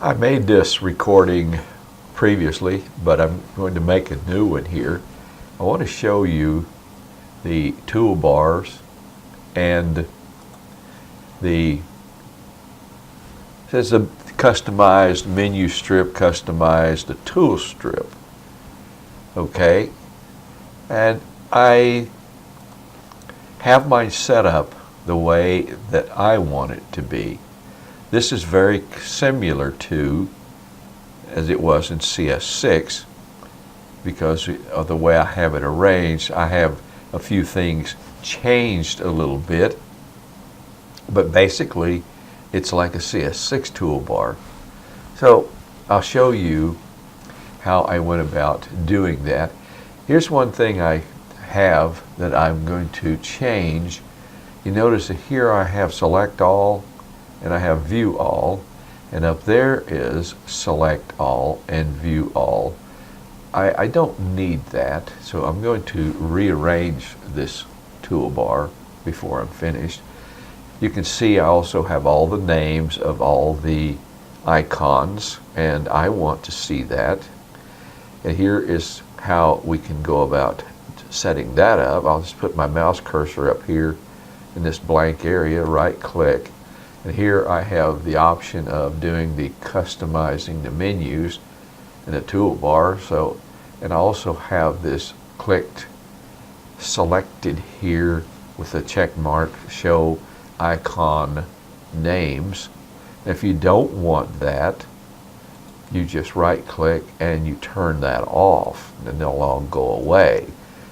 I made this recording previously, but I'm going to make a new one here. I want to show you the toolbars and it says a customized menu strip, customized the tool strip. Okay, and I have mine set up the way that I want it to be. This is very similar to as it was in CS6 because of the way I have it arranged. I have a few things changed a little bit, but basically it's like a CS6 toolbar. So I'll show you how I went about doing that. Here's one thing I have that I'm going to change. You notice that here I have select all and I have view all, and up there is select all and view all. I don't need that, so I'm going to rearrange this toolbar before I'm finished. You can see I also have all the names of all the icons, and I want to see that. And here is how we can go about setting that up. I'll just put my mouse cursor up here in this blank area, right click, and here I have the option of doing the customizing the menus in the toolbar. So, and I also have this clicked selected here with a check mark, show icon names. If you don't want that, you just right click and you turn that off, and they'll all go away.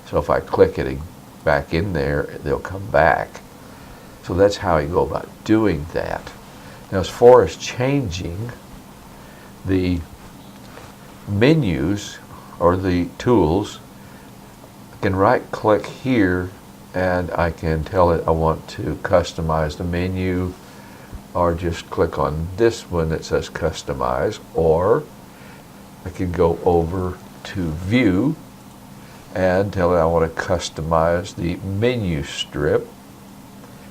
So if I click it back in there, they'll come back. So that's how you go about doing that. Now, as far as changing the menus or the tools, I can right click here and I can tell it I want to customize the menu, or just click on this one that says customize, or I can go over to view and tell it I want to customize the menu strip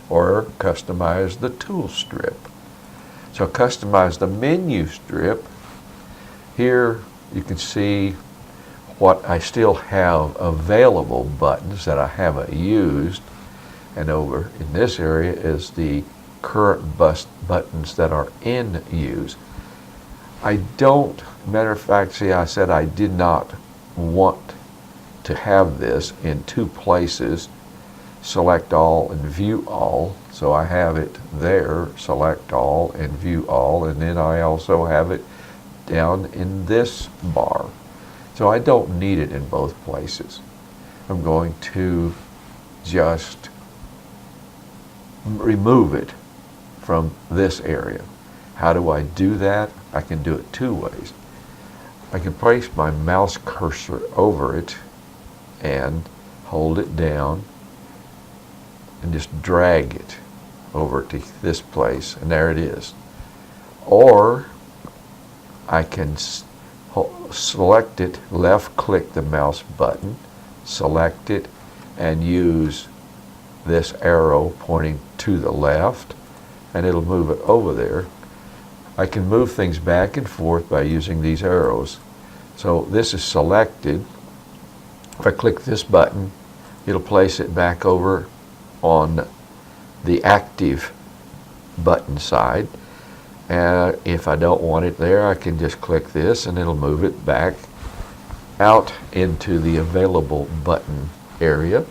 or customize the tool strip. So customize the menu strip. Here you can see what I still have available buttons that I haven't used, and over in this area is the current buttons that are in use. I don't, matter of fact, see, I said I did not want to have this in two places, select all and view all. So I have it there, select all and view all, and then I also have it down in this bar. So I don't need it in both places. I'm going to just remove it from this area. How do I do that? I can do it two ways. I can place my mouse cursor over it and hold it down and just drag it over to this place, and there it is. Or I can select it, left click the mouse button, select it, and use this arrow pointing to the left, and it'll move it over there. I can move things back and forth by using these arrows. So this is selected. If I click this button, it'll place it back over on the active button side. And if I don't want it there, I can just click this and it'll move it back out into the available button area.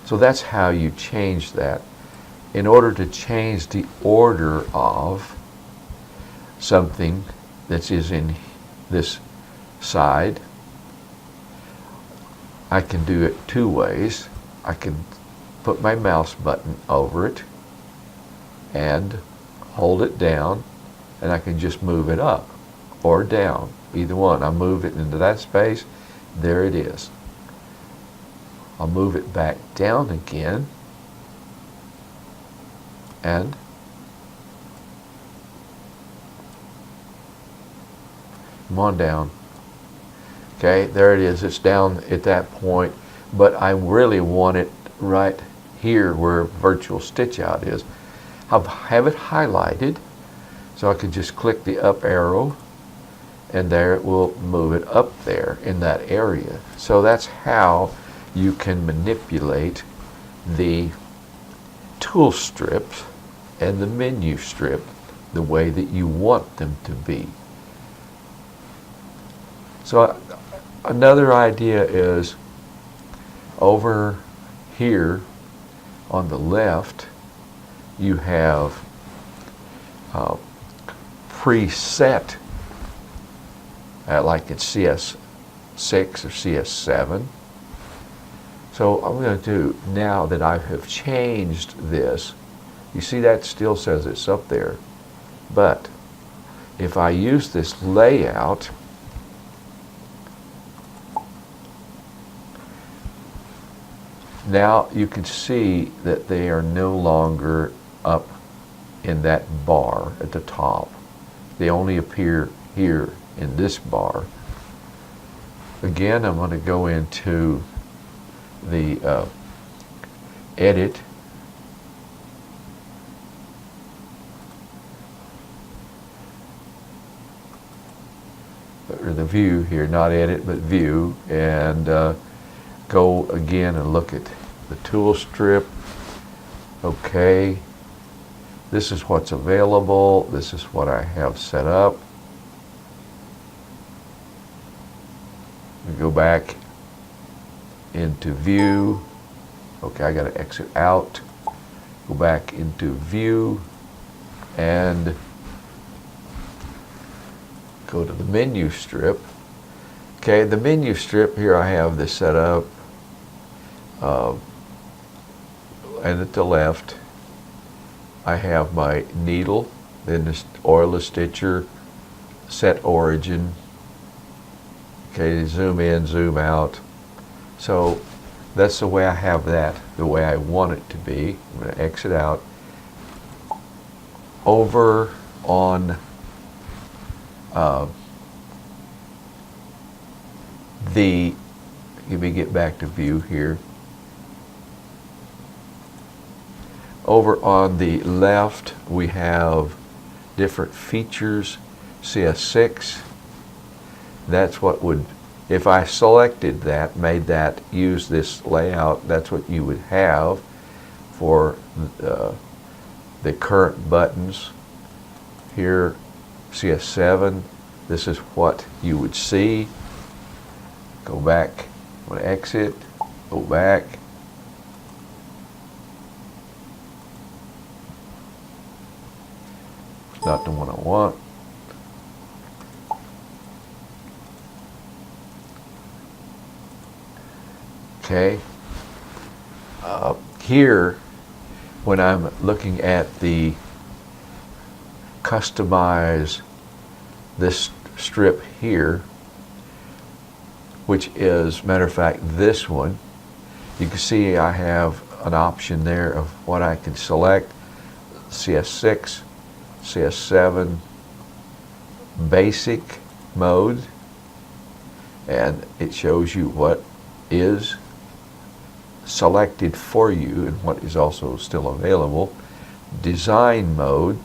So that's how you change that. In order to change the order of something that is in this side, I can do it two ways. I can put my mouse button over it and hold it down, and I can just move it up or down, either one. I move it into that space, there it is. I'll move it back down again, and come on down. Okay, there it is. It's down at that point, but I really want it right here where virtual stitch out is. I'll have it highlighted, So I could just click the up arrow, and there it will move it up there in that area. So that's how you can manipulate the tool strips and the menu strip the way that you want them to be. So another idea is over here on the left you have preset like in CS6 or CS7. So I'm going to do, now that I have changed this, you see that still says it's up there, but if I use this layout, now you can see that they are no longer up in that bar at the top. They only appear here in this bar. Again, I'm going to go into the edit, or the view here, not edit but view, and go again and look at the tool strip. Okay, this is what's available, this is what I have set up. We go back into view. Okay, I got to exit out, go back into view, and go to the menu strip. Okay, the menu strip here, I have this set up, and at the left I have my needle, then this oil stitcher, set origin. Okay, zoom in, zoom out. So that's the way I have that, the way I want it to be. I'm going to exit out. Over on let me get back to view here. Over on the left we have different features. CS6, that's what would, if I selected that, made that, use this layout, that's what you would have for the current buttons. Here, CS7, this is what you would see. Go back, I'm going to exit, go back. It's not the one I want. Okay, here when I'm looking at the customize this strip here, which is, matter of fact, this one, you can see I have an option there of what I can select. CS6, CS7, basic mode, and it shows you what is selected for you and what is also still available. Design mode.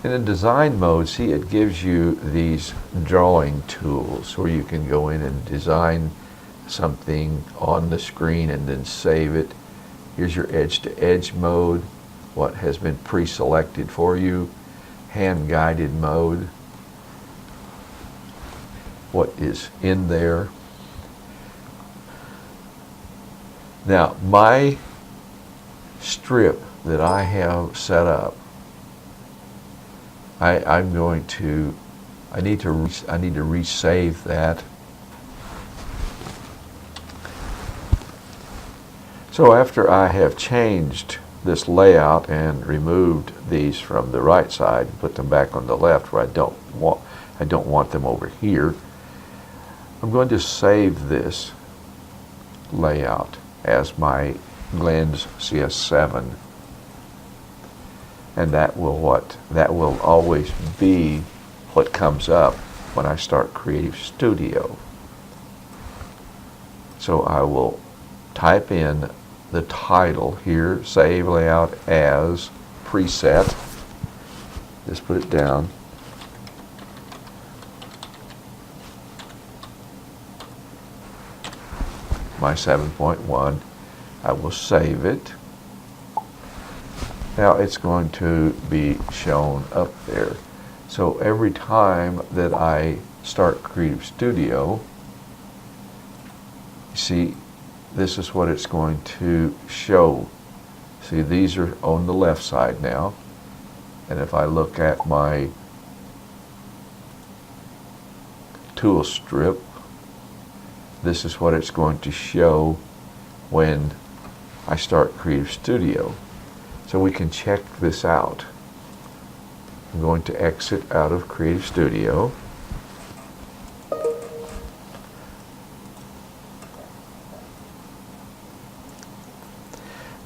In the design mode, see, it gives you these drawing tools where you can go in and design something on the screen and then save it. Here's your edge-to-edge mode, what has been pre-selected for you. Hand-guided mode, what is in there. Now, my strip that I have set up, I need to resave that. So after I have changed this layout and removed these from the right side and put them back on the left where I don't want them over here, I'm going to save this layout as my Glenn's CS7, and that will always be what comes up when I start Creative Studio. So I will type in the title here, save layout as preset, Just put it down. My 7.1. I will save it. Now it's going to be shown up there. So every time that I start Creative Studio, you see, this is what it's going to show. See, these are on the left side now. And if I look at my tool strip, this is what it's going to show when I start Creative Studio. So we can check this out. I'm going to exit out of Creative Studio.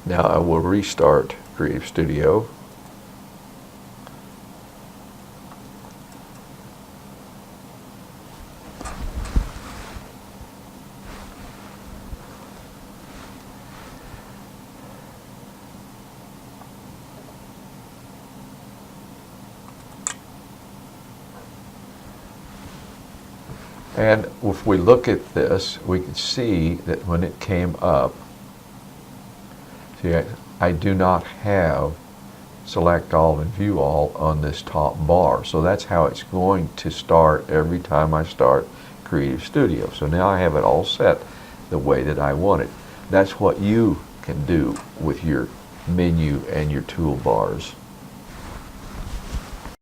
Now I will restart Creative Studio. And if we look at this, we can see that when it came up, see, I do not have select all and view all on this top bar. So that's how it's going to start every time I start Creative Studio. So now I have it all set the way that I want it. That's what you can do with your menu and your toolbars.